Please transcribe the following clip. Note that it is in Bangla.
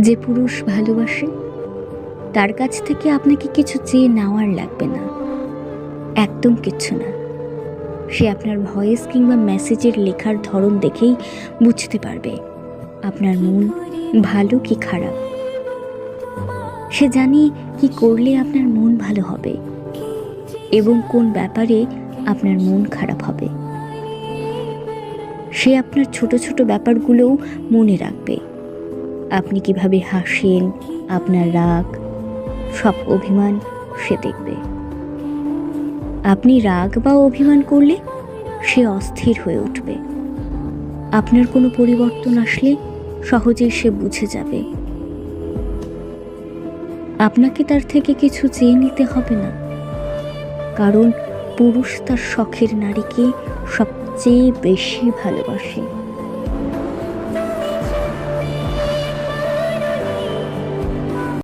যে পুরুষ ভালোবাসে তার কাছ থেকে আপনাকে কিছু চেয়ে নেওয়ার লাগবে না, একদম কিচ্ছু না। সে আপনার ভয়েস কিংবা মেসেজের লেখার ধরন দেখেই বুঝতে পারবে আপনার মন ভালো কি খারাপ। সে জানে কি করলে আপনার মন ভালো হবে এবং কোন ব্যাপারে আপনার মন খারাপ হবে। সে আপনার ছোট ছোট ব্যাপারগুলোও মনে রাখবে। আপনি কিভাবে হাসেন, আপনার রাগ, সব অভিমান সে দেখবে। আপনি রাগ বা অভিমান করলে সে অস্থির হয়ে উঠবে। আপনার কোনো পরিবর্তন আসলে সহজেই সে বুঝে যাবে। আপনাকে তার থেকে কিছু চেয়ে নিতে হবে না, কারণ পুরুষ তার শখের নারীকে সবচেয়ে বেশি ভালোবাসে।